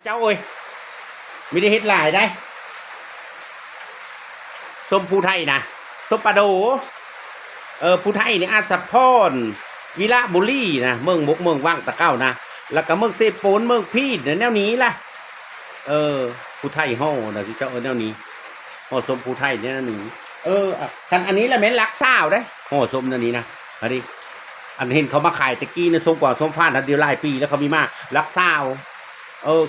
เจ้าเอ้ยไม่ได้เฮ็ดหลายได้ส้มผู้ไทยนะส้มปลาโดผู้ไทยนี่อาสะพรวิระบุรีนะเมืองบกเมืองว่างตะเก้านะแล้วก็เมืองเซโปนเมืองพีดเนี่ยแนวนี้ล่ะผู้ไทยห่อนะที่เจ้าแนวนี้ห่อส้มผู้ไทยเนี่ยแนวนี้คันอันนี้แหละแม่นลักซ่าวได้ห่อส้มแนวนี้นะอันเห็นเขามาขายตะกี้ในส้มกว่าส้มฟ้าทันเดียวหลายปีแล้วเขามีมากลักซ่าว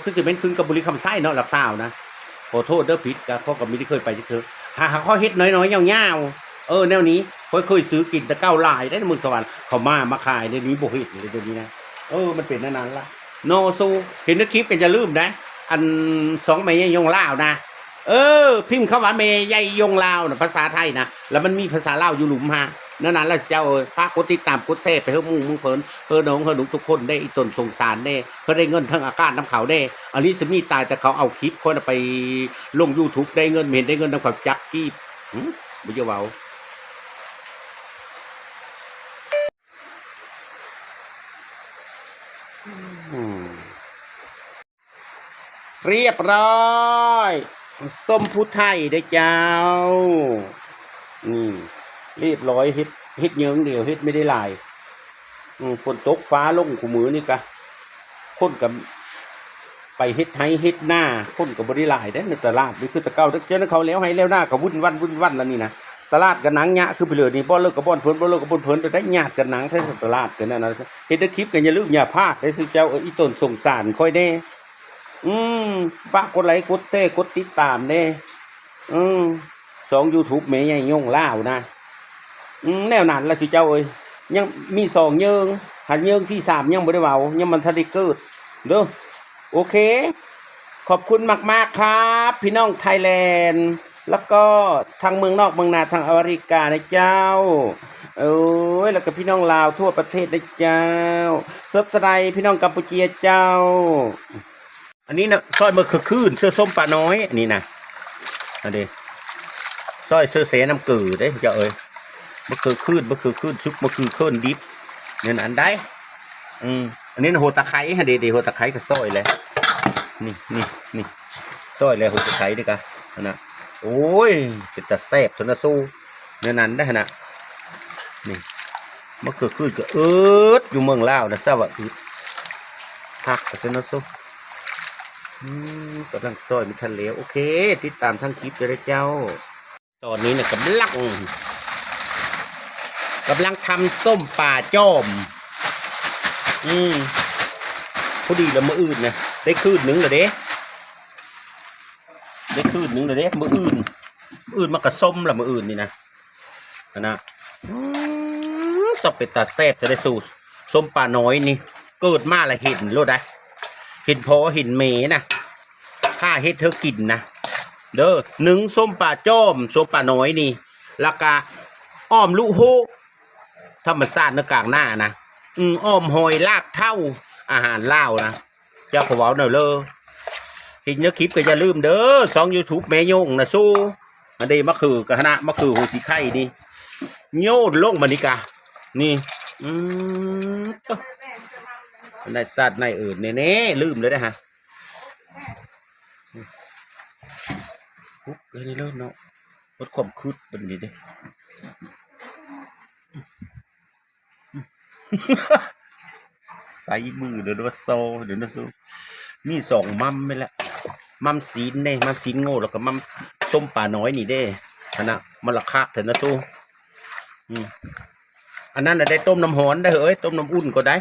คือสิเป็นคืนกับบุรีคำไส้เนาะลักซ่าวนะขอโทษเด้อผิดก็เขาก็ไม่ได้เคยไปที่เธอหาข้อเฮ็ดน้อยๆยาวๆแนวนี้เคยซื้อกินแต่เก้าลายได้ในเมืองสวรรค์เขามาขายในนี้บ่เฮ็ดในตัวนี้นะมันเป็นนั้นละโนซูเห็นในคลิปกันจะลืมนะอัน2 เมย์ยงลาวนะพิมพ์คำว่าเมย์ใหญ่ยงลาวนะภาษาไทยนะแล้วมันมีภาษาลาวอยู่หลุมฮะนั้นแล้วเจ้าฝากกดติดตามกดแชร์ไปเฮ้ยมึงเพิ่นน้องเฮ้ยหนูทุกคนได้อีตนสงสารได้เพิ่นได้เงินทั้งอาการน้ำเขาได้อันนี้สมีตายแต่เขาเอาคลิปคนไปลง YouTube ได้เงินเห็นได้เงินน้ำเขาจักกี้ไม่จะเว้าเรียบร้อยส้มผู้ไทยได้เจ้าเรียบร้อยเฮ็ดเยิงเดียวเฮ็ดไม่ได้หลายฝนตกฟ้าลงขู่มือนี่กะคนกับไปเฮ็ดไทยเฮ็ดหน้าคนกับบริหลายได้ในตลาดนี่คือตะเก้าเจ้าเขาแล้วให้แล้วหน้ากับวุ่นวันแล้วนี่นะตลาดกันหนังหยะคือไปเลยนี่บ่เลิกกับบ่อนเพิ่นบ่เลิกกับบ่อนเพิ่นไปได้หยาดกันหนังแท้ตลาดกันนั่นนะเฮ็ดคลิปกันอย่าลืมอย่าพลาดได้ซื้อเจ้าอีต้นสงสารค่อยแน่ฝากกดไลค์กดแชร์กดติดตามแน่YouTube แม่ใหญ่ยงลาวนะแนวนั้นละสิเจ้าเอ้ยยังมี2เยิงหันเยิงที่3ยังบ่ได้เว้ายังมันทันได้เกิดเด้อโอเคขอบคุณมากๆครับพี่น้องไทยแลนด์แล้วก็ทางเมืองนอกเมืองนาทางอเมริกานะเจ้าแล้วก็พี่น้องลาวทั่วประเทศนะเจ้าสดใสพี่น้องกัมพูชีเจ้าอันนี้นะซอยมะเขือคืนเสื้อส้มปลาน้อยอันนี้นะอันนี้ซอยเสื้อเสน้ำกือได้เจ้าเอ้ยมะเขือคืนซุปมะเขือคืนดิบเนี่ยอันได้อันนี้โหตะไคร้ฮะเดี๋ยวโหตะไคร้ก็ซอยเลยนี่ซอยเลยโหตะไคร้ดิกะนะโอ้ยเป็นตะแซ่บสนะสู้เนี่ยนั้นได้นะนี่มะเขือคืนก็อยู่เมืองลาวนะทราบว่าผักก็สนะสู้กำลังซอยมีทันเหลวโอเคติดตามทั้งคลิปเลยเจ้าตอนนี้เนี่ยกำลังทำส้มป่าจ้อมพอดีแล้วมืออื่นนะได้คืนหนึ่งเลยเด้มืออื่นมากระส้มละมืออื่นนี่นะต้องไปตัดแซ่บจะได้สูตรส้มป่าน้อยนี่เกิดมาละเห็นรู้ได้เห็นพอเห็นเมนะข้าเฮ็ดเธอกินนะเด้อ1ส้มป่าจ้อมส้มป่าน้อยนี่ราคาอ้อมลุโฮธรรมชาติในกลางหน้านะอ้อมหอยลาบเท่าอาหารลาวนะเจ้าขอบอกหน่อยเลยเห็นเนื้อคลิปก็อย่าลืมเด้อYouTube แม่ยงนะสู้อันนี้มะขือกับคณะมะขือหูสีไข่นี่โยนลงมานี่กะนี่ในสัตว์ในอื่นเน่ลืมเลยนะฮะปุ๊บเลยนี่เลิศเนาะลดความคืดเป็นดีเด้ใส่มือเดี๋ยวว่าโซเดี๋ยวนะสู้นี่2 มัมไม่ละมัมสีนเด้มัมสีนโง่แล้วก็มัมส้มป่าน้อยนี่เด้นะมันราคาเถอะนะสู้อันนั้นได้ต้มน้ำร้อนได้เฮ้ยต้มน้ำอุ่นก็ได้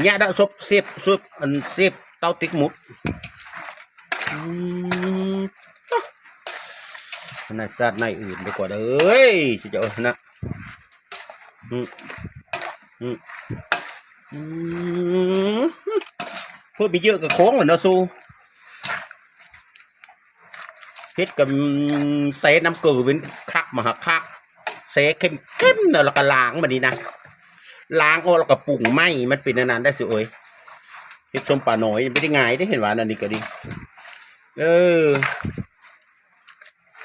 เนี่ยได้ซุปเสียบเตาติ๊กหมุดในสัตว์ในอื่นดีกว่าเด้ยสิเจ้านะเพื่อไปเยอะกับโค้งเหมือนเราสู้เฮ็ดกับเสน้ำเกลือเป็นคักมาคักเสเข้มเนอะแล้วก็ล้างมาดีนะล้างแล้วก็ปรุงไหมมันเป็นนานๆได้สิเอ้ยเฮ็ดส้มป่าน้อยไม่ได้ง่ายได้เห็นว่านั่นนี่ก็ดี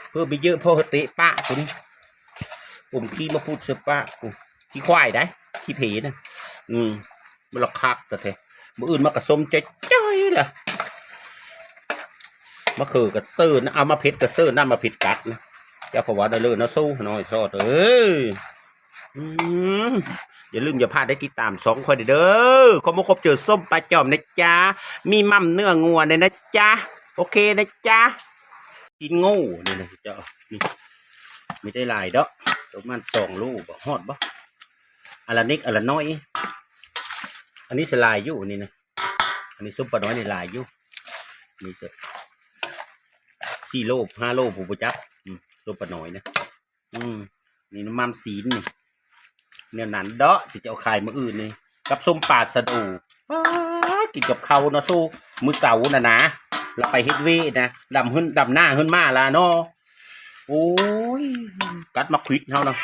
เพื่อไปเยอะพ่อเตะป้าคุณผมขี้มาพูดเสือป้ากูขี้ควายได้ขี้เพนะมันละคักแต่เถอะมืออื่นมากระสมใจจ้อยล่ะ มะเขือกระเซิร์นะเอามาเผ็ดกระเซิร์น้ำมาผิดกัดนะเจ้าพวัดได้เลยนะสู้น้อยซอดอืมอย่าลืมอย่าพลาดได้ติดตาม2คนเด้อขอมาครบเจอส้มปลาจอมนะจ๊ะมีมั่มเนื้องัวเลยนะจ๊ะโอเคนะจ๊ะกินงูนี่นะเจ้านี่ไม่ได้ลายเด้อประมาณ2 ลูกบ่ฮอดบ่อันละนิดอันละน้อยอันนี้สลายอยู่นี่นะอันนี้ซุปปลาน้อยในลายอยู่นี่เสร็จ4 โล 5 โลผู้ประจักซุปปลาน้อยนะนี่น้ำมันสีนี่เนี่ยนันเดาะสิจะเอาขายมืออื่นนี่กับส้มปลาสะดูกินกับเขาเนาะสู้มือเสาร์นะเราไปเฮ็ดเวนะดำหน้าขึ้นมาละเนาะโอ้ยกัดมาควิดเท่าเนาะ